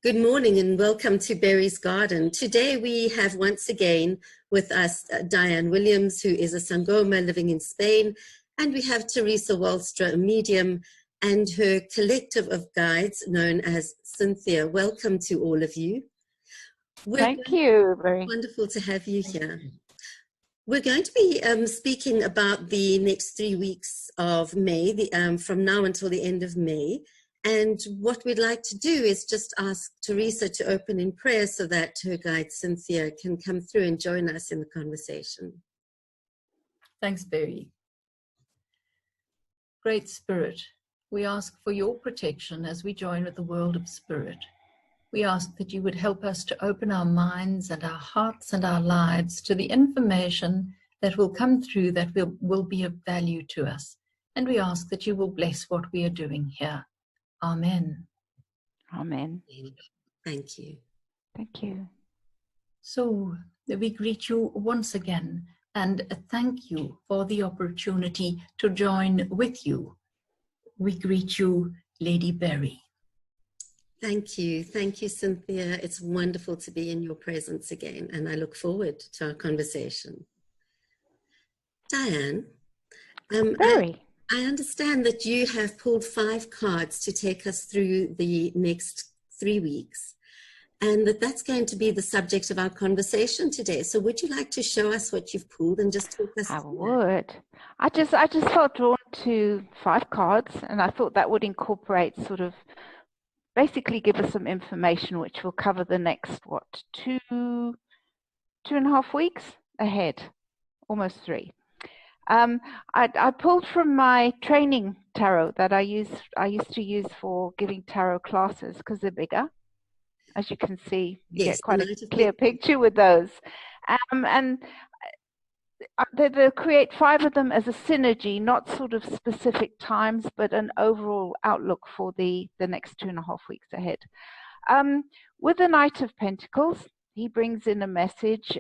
Good morning and welcome to Berry's Garden. Today we have once again with us Diane Willliams, who is a Sangoma living in Spain, and we have Theresa Walstra, a medium, and her collective of guides known as Cynthia. Welcome to all of you. Thank you. Very wonderful to have you here. We're going to be speaking about the next 3 weeks of May, from now until the end of May. And what we'd like to do is just ask Theresa to open in prayer so that her guide Cynthia can come through and join us in the conversation. Thanks, Berry. Great Spirit, we ask for your protection as we join with the world of Spirit. We ask that you would help us to open our minds and our hearts and our lives to the information that will come through that will be of value to us. And we ask that you will bless what we are doing here. Amen. Amen. Thank you. Thank you. So we greet you once again and thank you for the opportunity to join with you. We greet you, Lady Berry. Thank you. Thank you, Cynthia. It's wonderful to be in your presence again, and I look forward to our conversation. Diane, Berry. I understand that you have pulled 5 cards to take us through the next 3 weeks, and that's going to be the subject of our conversation today. So would you like to show us what you've pulled and just talk us through I would. I just felt drawn to 5 cards, and I thought that would incorporate sort of basically give us some information which will cover the next, 2.5 weeks ahead, almost 3. I pulled from my training tarot that I used to use for giving tarot classes because they're bigger. As you can see, you get quite a clear picture with those. And they create 5 of them as a synergy, not sort of specific times, but an overall outlook for the next 2.5 weeks ahead. With the Knight of Pentacles, he brings in a message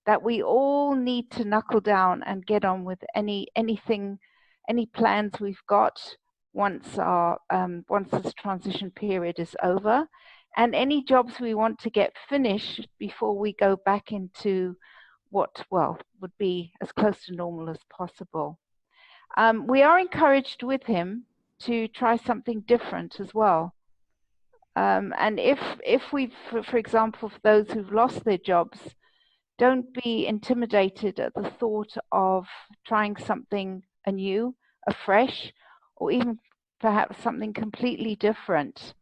that we all need to knuckle down and get on with any plans we've got once this transition period is over, and any jobs we want to get finished before we go back into what would be as close to normal as possible. We are encouraged with him to try something different as well. And if we, for example, for those who've lost their jobs, don't be intimidated at the thought of trying something anew, afresh, or even perhaps something completely different.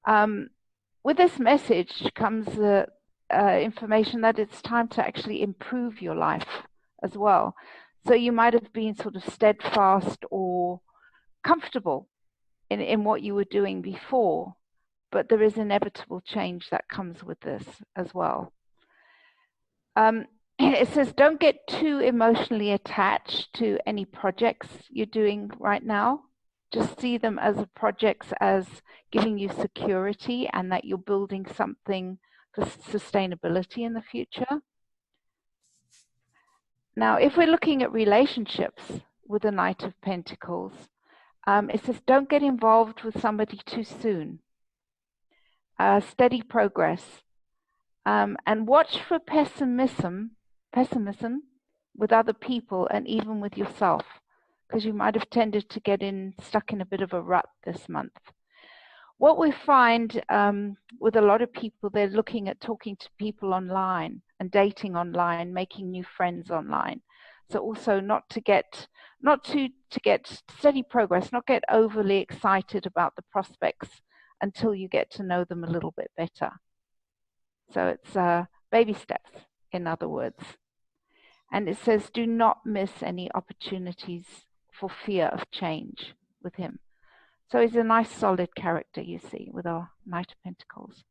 With this message comes the information that it's time to actually improve your life as well. So you might have been sort of steadfast or comfortable in what you were doing before, but there is inevitable change that comes with this as well. It says, don't get too emotionally attached to any projects you're doing right now. Just see them as projects as giving you security and that you're building something for sustainability in the future. Now, if we're looking at relationships with the Knight of Pentacles, it says, don't get involved with somebody too soon. Steady progress. And watch for pessimism with other people and even with yourself, because you might have tended to get stuck in a bit of a rut this month. What we find with a lot of people, they're looking at talking to people online and dating online, making new friends online. So also not to get steady progress, not get overly excited about the prospects until you get to know them a little bit better. So it's baby steps, in other words. And it says, do not miss any opportunities for fear of change with him. So he's a nice, solid character, you see, with our Knight of Pentacles.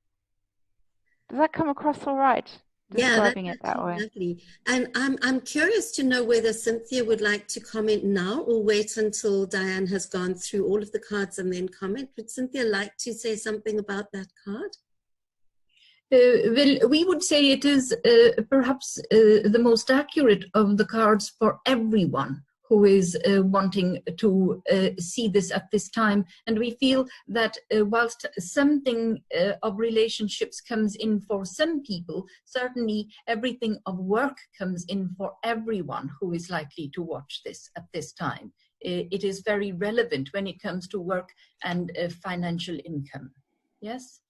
Does that come across all right? Describing it that way. Lovely. And I'm curious to know whether Cynthia would like to comment now or wait until Diane has gone through all of the cards and then comment. Would Cynthia like to say something about that card? Well, we would say it is perhaps the most accurate of the cards for everyone who is wanting to see this at this time. And we feel that whilst something of relationships comes in for some people, certainly everything of work comes in for everyone who is likely to watch this at this time. It is very relevant when it comes to work and financial income. Yes?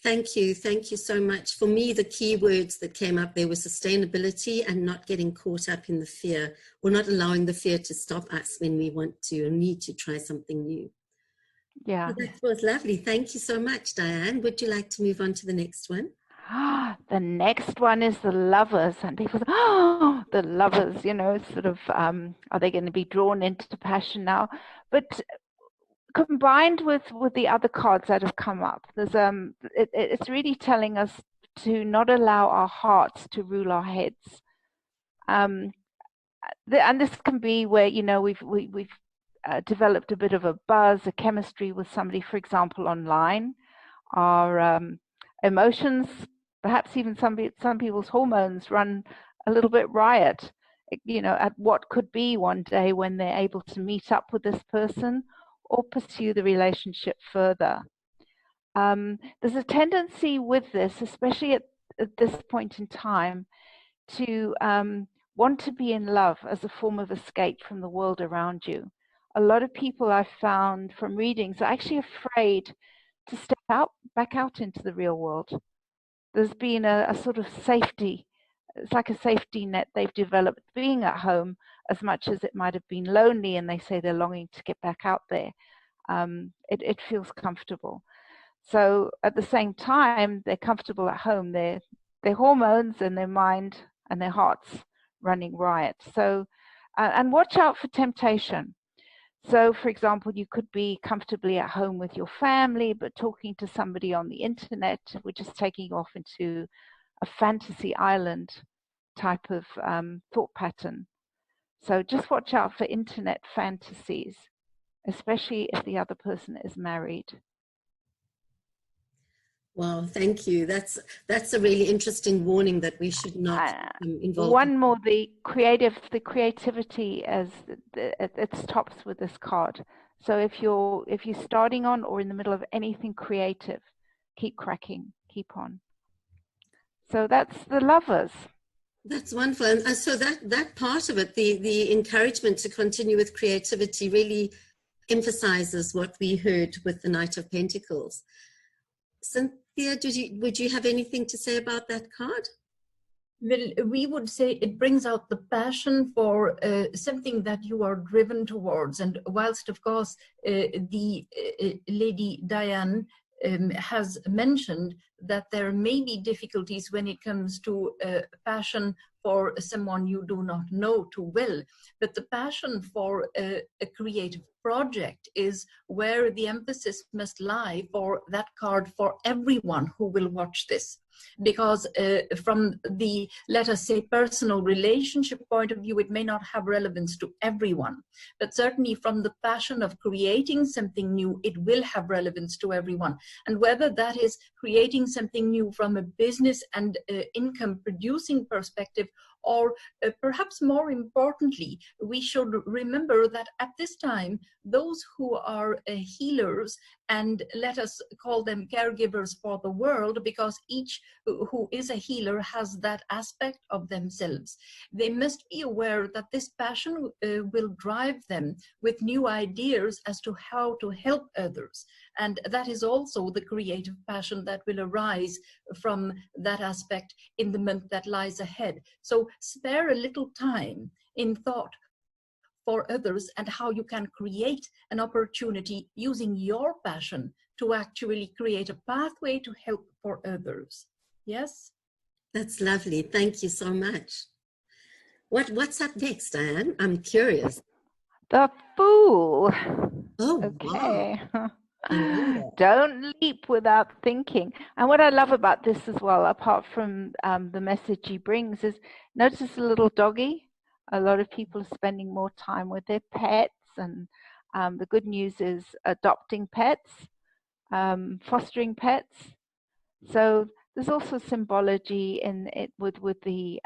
Thank you. Thank you so much. For me, the key words that came up there were sustainability and not getting caught up in the fear, or not allowing the fear to stop us when we want to and need to try something new. Yeah. Well, that was lovely. Thank you so much, Diane. Would you like to move on to the next one? The next one is the lovers, and people say, oh, the lovers, you know, sort of, are they going to be drawn into passion now? But combined with the other cards that have come up, there's it's really telling us to not allow our hearts to rule our heads. And this can be where, you know, we've developed a bit of a buzz, a chemistry with somebody, for example, online. Our emotions, perhaps even some people's hormones run a little bit riot, you know, at what could be one day when they're able to meet up with this person or pursue the relationship further. There's a tendency with this, especially at this point in time, to want to be in love as a form of escape from the world around you. A lot of people I've found from readings are actually afraid to step back out into the real world. There's been a sort of safety, it's like a safety net they've developed being at home, as much as it might have been lonely, and they say they're longing to get back out there. It feels comfortable. So at the same time, they're comfortable at home. Their hormones and their mind and their hearts running riot. So, and watch out for temptation. So, for example, you could be comfortably at home with your family, but talking to somebody on the internet, which is taking you off into a fantasy island type of thought pattern. So just watch out for internet fantasies, especially if the other person is married. Wow, thank you. That's a really interesting warning that we should not involve. One more, the creativity as it stops with this card. So if you're starting on or in the middle of anything creative, keep cracking, keep on. So that's the lovers. That's wonderful. And so that part of it, the encouragement to continue with creativity, really emphasizes what we heard with the Knight of Pentacles. Cynthia, would you have anything to say about that card? Well, we would say it brings out the passion for something that you are driven towards. And whilst, of course, the Lady Diane has mentioned that there may be difficulties when it comes to passion for someone you do not know too well, but the passion for a creative project is where the emphasis must lie for that card for everyone who will watch this. Because from the, let us say, personal relationship point of view, it may not have relevance to everyone. But certainly from the passion of creating something new, it will have relevance to everyone. And whether that is creating something new from a business and income producing perspective, or perhaps more importantly, we should remember that at this time, those who are healers, and let us call them caregivers for the world, because each who is a healer has that aspect of themselves. They must be aware that this passion will drive them with new ideas as to how to help others. And that is also the creative passion that will arise from that aspect in the month that lies ahead. So spare a little time in thought for others and how you can create an opportunity using your passion to actually create a pathway to help for others. Yes? That's lovely. Thank you so much. What's up next, Diane? I'm curious. The Fool. Oh, okay. Wow. Don't leap without thinking. And what I love about this as well, apart from the message he brings, is notice a little doggy. A lot of people are spending more time with their pets, and the good news is adopting pets, fostering pets. So there's also symbology in it with the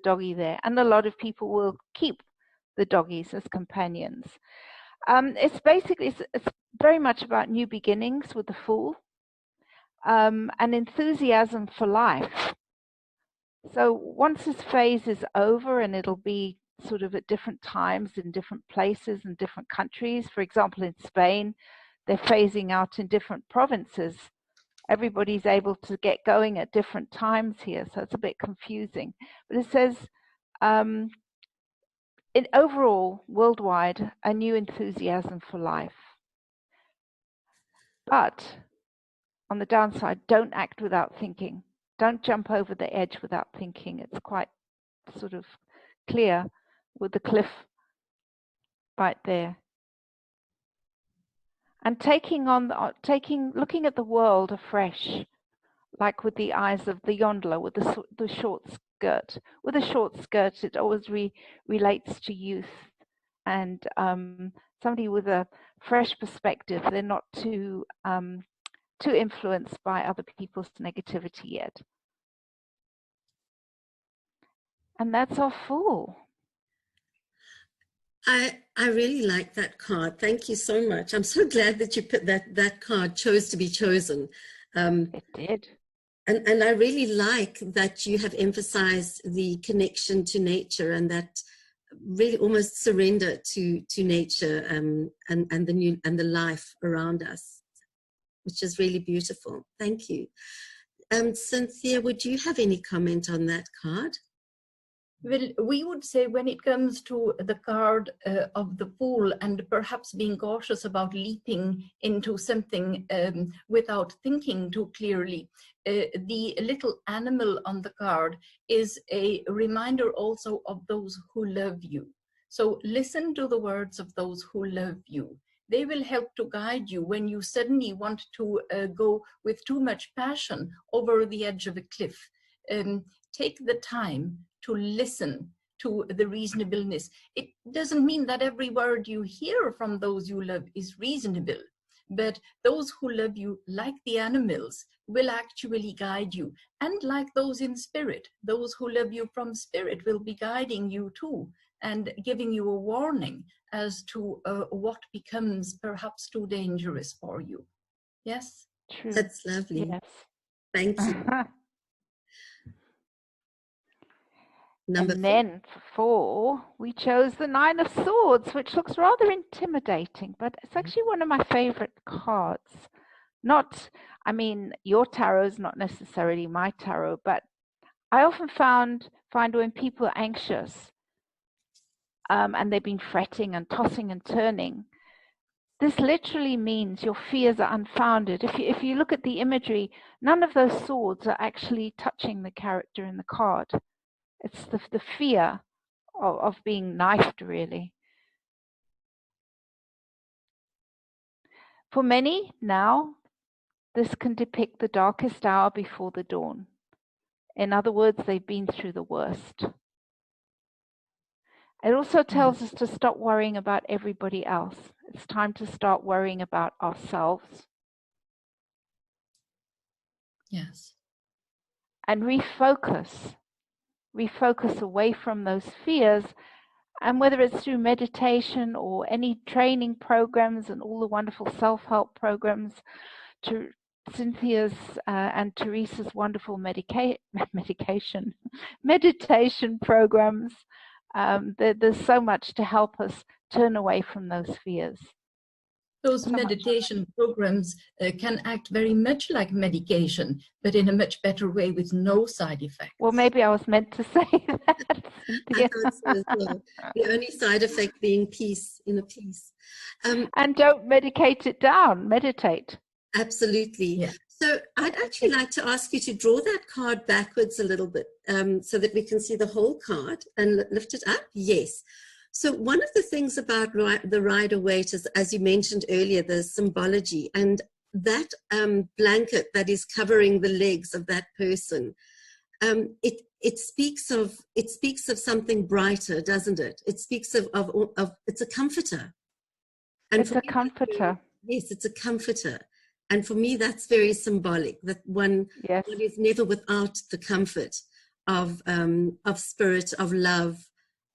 doggy there, and a lot of people will keep the doggies as companions. It's basically, it's very much about new beginnings with the Fool, and enthusiasm for life. So once this phase is over, and it'll be sort of at different times in different places and different countries. For example, in Spain, they're phasing out in different provinces. Everybody's able to get going at different times here, so it's a bit confusing. But it says, in overall, worldwide, a new enthusiasm for life. But on the downside, don't act without thinking. Don't jump over the edge without thinking. It's quite sort of clear with the cliff right there. And looking at the world afresh, like with the eyes of the Yondler with the short skirt. With a short skirt, it always relates to youth and somebody with a fresh perspective. They're not too influenced by other people's negativity yet. And that's our Fool. I really like that card. Thank you so much. I'm so glad that you put that card chose to be chosen. It did. And I really like that you have emphasized the connection to nature and that really almost surrender to nature and the life around us, which is really beautiful. Thank you. Cynthia, would you have any comment on that card? Well, we would say when it comes to the card of the Fool and perhaps being cautious about leaping into something without thinking too clearly, the little animal on the card is a reminder also of those who love you. So listen to the words of those who love you. They will help to guide you when you suddenly want to go with too much passion over the edge of a cliff. Take the time to listen to the reasonableness. It doesn't mean that every word you hear from those you love is reasonable, but those who love you, like the animals, will actually guide you. And like those in spirit, those who love you from spirit will be guiding you too and giving you a warning as to what becomes perhaps too dangerous for you. Yes? True. That's lovely. Yes. Thank you. And then for 4, we chose the 9 of Swords, which looks rather intimidating, but it's actually one of my favorite cards. I mean, your tarot is not necessarily my tarot, but I often find when people are anxious and they've been fretting and tossing and turning, this literally means your fears are unfounded. If you look at the imagery, none of those swords are actually touching the character in the card. It's the fear of being knifed, really. For many now, this can depict the darkest hour before the dawn. In other words, they've been through the worst. It also tells us to stop worrying about everybody else. It's time to start worrying about ourselves. Yes. And refocus away from those fears, and whether it's through meditation or any training programs and all the wonderful self-help programs, to Cynthia's and Theresa's wonderful meditation programs, there's so much to help us turn away from those fears. Those meditation programs can act very much like medication, but in a much better way with no side effects. Well, maybe I was meant to say that. I thought so as well. The only side effect being inner peace. And don't medicate it down, meditate. Absolutely. Yeah. So I'd actually like to ask you to draw that card backwards a little bit so that we can see the whole card and lift it up. Yes. So one of the things about the Rider-Waite is, as you mentioned earlier, the symbology, and that blanket that is covering the legs of that person. It speaks of something brighter, doesn't it? It speaks of it's a comforter. And it's a comforter. Yes, it's a comforter. And for me, that's very symbolic, that one is never without the comfort of spirit, of love,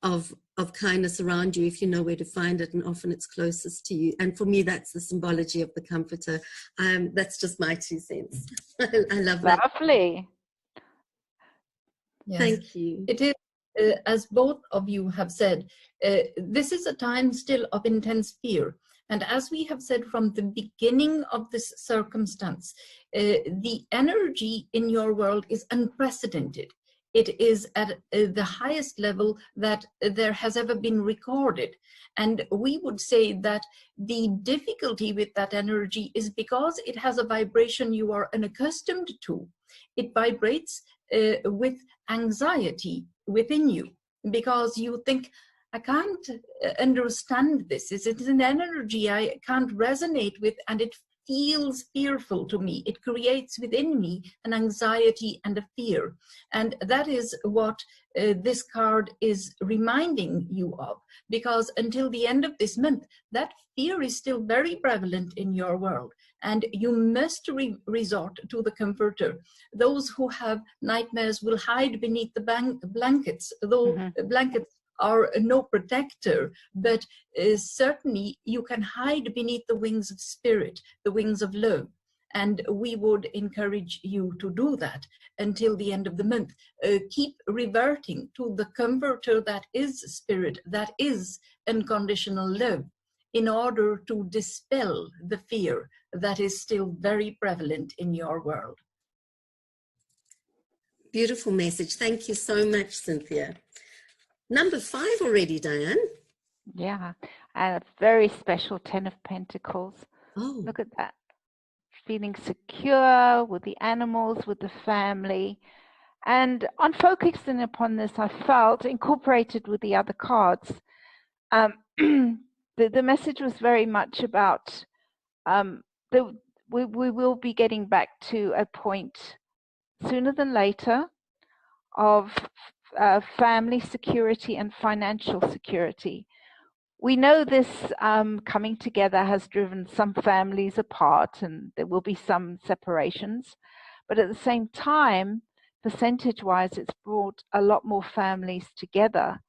of of kindness around you if you know where to find it, and often it's closest to you. And for me, that's the symbology of the comforter. That's just my 2 cents. I love that. Lovely. Yes. Thank you. It is, as both of you have said, this is a time still of intense fear. And as we have said from the beginning of this circumstance, the energy in your world is unprecedented. It is at the highest level that there has ever been recorded. And we would say that the difficulty with that energy is because it has a vibration you are unaccustomed to. It vibrates with anxiety within you, because you think, I can't understand this. It's an energy I can't resonate with, and it feels fearful to me. It creates within me an anxiety and a fear. And that is what this card is reminding you of, because until the end of this month, that fear is still very prevalent in your world. And you must resort to the comforter. Those who have nightmares will hide beneath the blankets, though blankets are no protector, but certainly you can hide beneath the wings of spirit, the wings of love. And we would encourage you to do that until the end of the month. Keep reverting to the comforter that is spirit, that is unconditional love, in order to dispel the fear that is still very prevalent in your world. Beautiful message. Thank you so much, Cynthia. Number 5 already, Diane. Yeah, and a very special 10 of Pentacles. Oh, Look at that. Feeling secure with the animals, with the family. And on focusing upon this, I felt, incorporated with the other cards, the message was very much about we will be getting back to a point sooner than later of family security and financial security. We know this coming together has driven some families apart, and there will be some separations, but at the same time, percentage-wise, it's brought a lot more families together,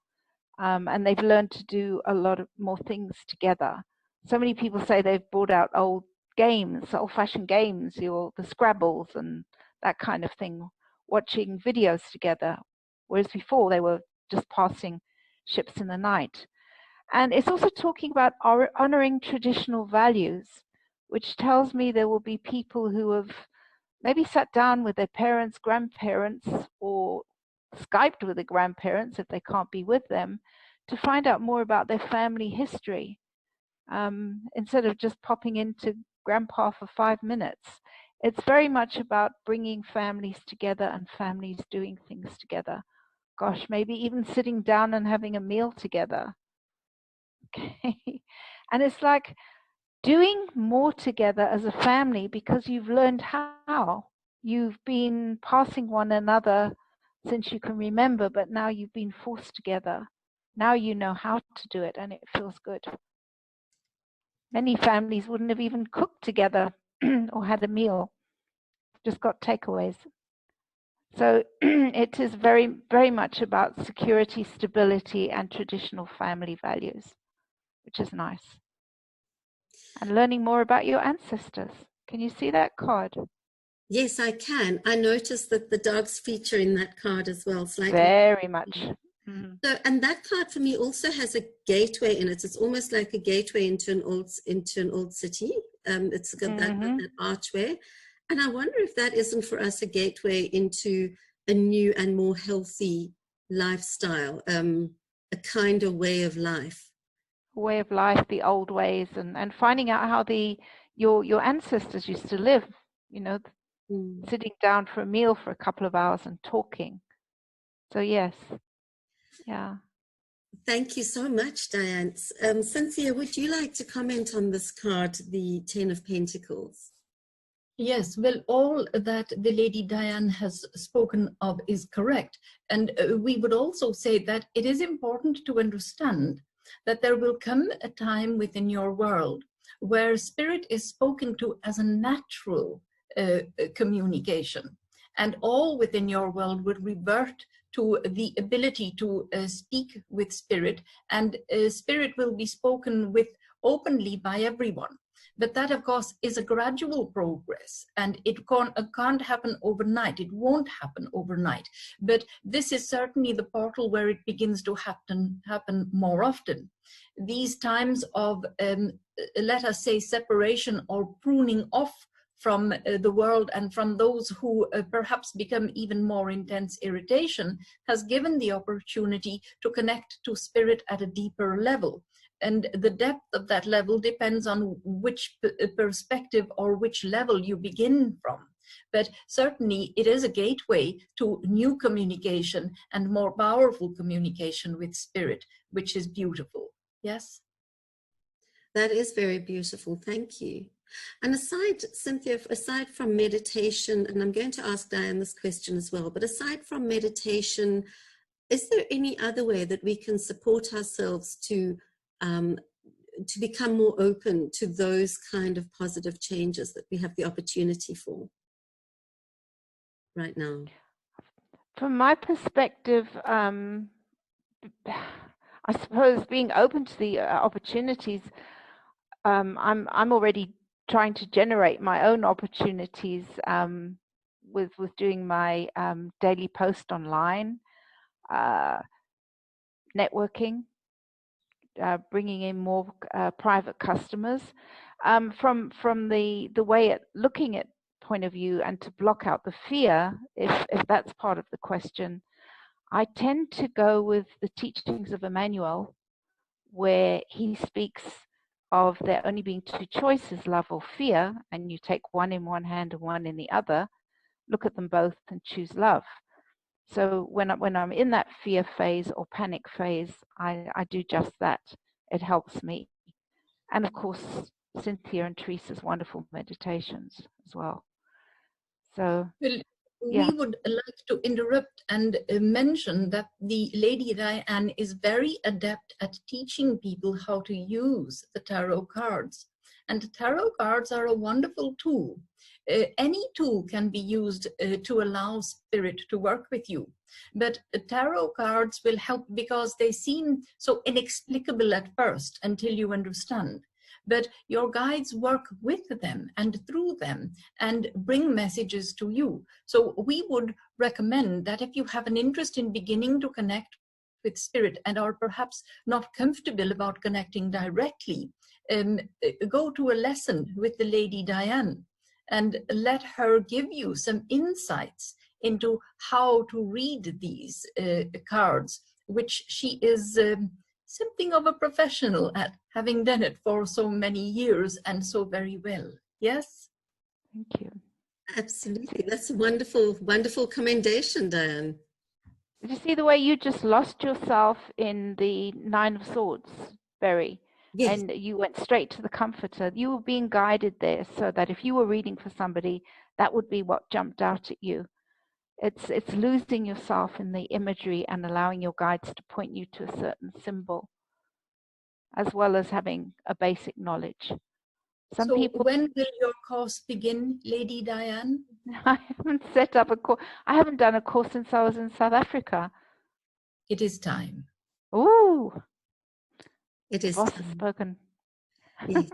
and they've learned to do a lot of more things together. So many people say they've brought out old games, old-fashioned games, the Scrabbles and that kind of thing, watching videos together, whereas before they were just passing ships in the night. And it's also talking about honoring traditional values, which tells me there will be people who have maybe sat down with their parents, grandparents, or Skyped with the grandparents if they can't be with them, to find out more about their family history, instead of just popping into grandpa for 5 minutes. It's very much about bringing families together and families doing things together. Gosh, maybe even sitting down and having a meal together. Okay. And it's like doing more together as a family, because you've learned how. You've been passing one another since you can remember, but now you've been forced together. Now you know how to do it, and it feels good. Many families wouldn't have even cooked together or had a meal, just got takeaways. So it is very, very much about security, stability, and traditional family values, which is nice. And learning more about your ancestors. Can you see that card? yes, I can. I noticed that the dogs feature in that card as well. Slightly. Very much. Mm-hmm. So, and that card for me also has a gateway in it. It's almost like a gateway into an old city. It's got that archway. And I wonder if that isn't for us a gateway into a new and more healthy lifestyle, a kinder way of life. Way of life, the old ways, and finding out how your ancestors used to live, sitting down for a meal for a couple of hours and talking. So yes, yeah. Thank you so much, Diane. Cynthia, would you like to comment on this card, the 10 of Pentacles? Yes, well, all that the Lady Diane has spoken of is correct. And we would also say that it is important to understand that there will come a time within your world where spirit is spoken to as a natural communication, and all within your world would revert to the ability to speak with spirit, and spirit will be spoken with openly by everyone. But that, of course, is a gradual progress, and it can't happen overnight. It won't happen overnight. But this is certainly the portal where it begins to happen more often. These times of, let us say, separation or pruning off from the world and from those who perhaps become even more intense irritation has given the opportunity to connect to spirit at a deeper level. And the depth of that level depends on which perspective or which level you begin from. But certainly it is a gateway to new communication and more powerful communication with spirit, which is beautiful. Yes? That is very beautiful. Thank you. And aside, Cynthia, aside from meditation, and I'm going to ask Diane this question as well, but aside from meditation, is there any other way that we can support ourselves to become more open to those kind of positive changes that we have the opportunity for right now? From my perspective, I suppose being open to the opportunities, I'm already trying to generate my own opportunities with doing my daily post online, networking, bringing in more private customers. From the way looking at point of view, and to block out the fear, if that's part of the question, I tend to go with the teachings of Emmanuel, where he speaks of there only being two choices, love or fear, and you take one in one hand and one in the other, look at them both and choose love. So when I'm in that fear phase or panic phase, I do just that. It helps me. And of course, Cynthia and Theresa's wonderful meditations as well. So, well, yeah. We would like to interrupt and mention that the Lady Diane is very adept at teaching people how to use the tarot cards. And tarot cards are a wonderful tool. Any tool can be used to allow spirit to work with you. But tarot cards will help because they seem so inexplicable at first until you understand. But your guides work with them and through them and bring messages to you. So we would recommend that if you have an interest in beginning to connect with spirit and are perhaps not comfortable about connecting directly, go to a lesson with the Lady Diane and let her give you some insights into how to read these cards, which she is something of a professional at, having done it for so many years and so very well. Yes? Thank you. Absolutely. That's a wonderful, wonderful commendation, Diane. Did you see the way you just lost yourself in the Nine of Swords, Berry? Yes. And you went straight to the Comforter. You were being guided there so that if you were reading for somebody, that would be what jumped out at you. It's losing yourself in the imagery and allowing your guides to point you to a certain symbol, as well as having a basic knowledge. Some so people. When will your course begin, Lady Diane? I haven't set up a course. I haven't done a course since I was in South Africa. It is time. Ooh. It is. Boss has spoken. Yes.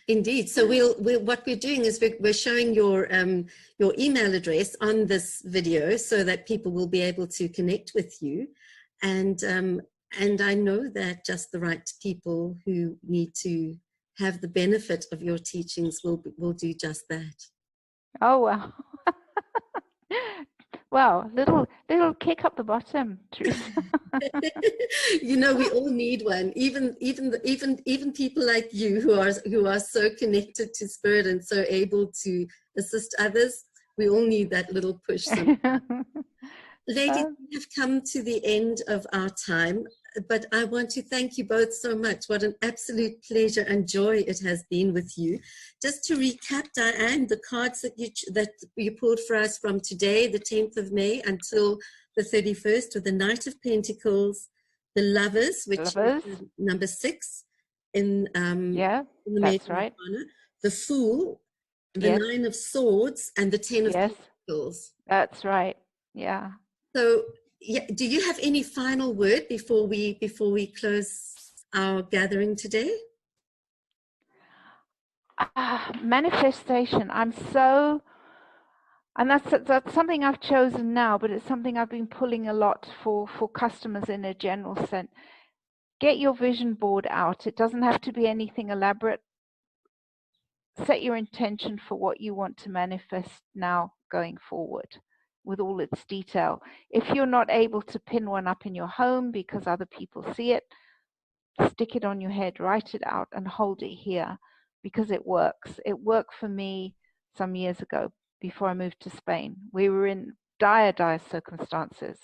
Indeed. So what we're doing is we're showing your email address on this video so that people will be able to connect with you, and I know that just the right people who need to have the benefit of your teachings will do just that. Oh wow. Wow, little kick up the bottom, Theresa. You know, we all need one. Even people like you who are so connected to spirit and so able to assist others. We all need that little push. Ladies, we have come to the end of our time, but I want to thank you both so much. What an absolute pleasure and joy it has been with you. Just to recap, Diane, the cards that you pulled for us from today, the 10th of May, until the 31st, with the Knight of Pentacles, the Lovers, which is number 6 in the that's right. Arcana, the Fool, the Nine of Swords, and the 10 of Pentacles. That's right. Yeah. So yeah, do you have any final word before we close our gathering today? Manifestation. And that's something I've chosen now, but it's something I've been pulling a lot for customers in a general sense. Get your vision board out. It doesn't have to be anything elaborate. Set your intention for what you want to manifest now going forward with all its detail. If you're not able to pin one up in your home because other people see it, stick it on your head, write it out and hold it here because it works. It worked for me some years ago before I moved to Spain. We were in dire circumstances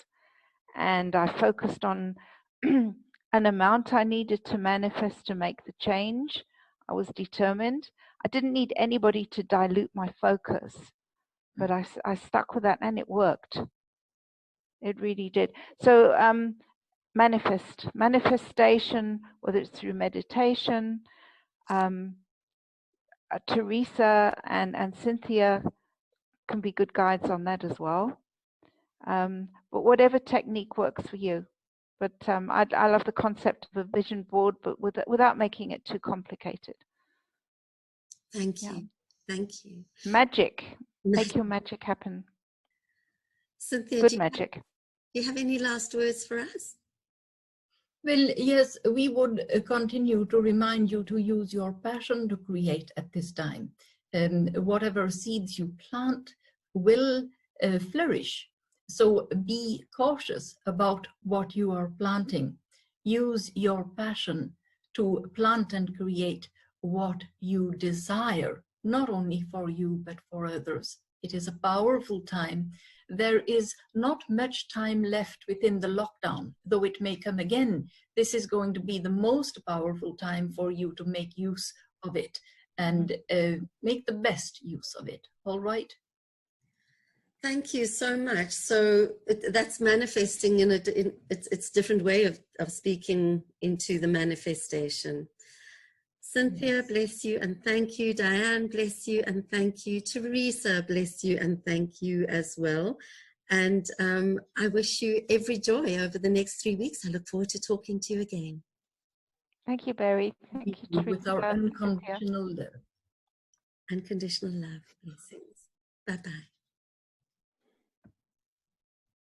and I focused on an amount I needed to manifest to make the change. I was determined. I didn't need anybody to dilute my focus, but I stuck with that and it worked. It really did. So manifestation, whether it's through meditation, Theresa and Cynthia can be good guides on that as well. But whatever technique works for you. But I love the concept of a vision board, but without making it too complicated. Thank you. Thank you. Magic. Make your magic happen. Cynthia, good magic. Do you have any last words for us? Well, yes, we would continue to remind you to use your passion to create at this time. Whatever seeds you plant will flourish. So be cautious about what you are planting. Use your passion to plant and create what you desire, not only for you, but for others. It is a powerful time. There is not much time left within the lockdown, though it may come again. This is going to be the most powerful time for you to make use of it and make the best use of it. All right? Thank you so much. So that's manifesting in it's different way of speaking into the manifestation. Cynthia, yes. Bless you and thank you. Diane, bless you and thank you. Theresa, bless you and thank you as well. And I wish you every joy over the next 3 weeks. I look forward to talking to you again. Thank you, Barry. Thank you, Theresa. With our unconditional love. Unconditional love. Blessings. Bye-bye.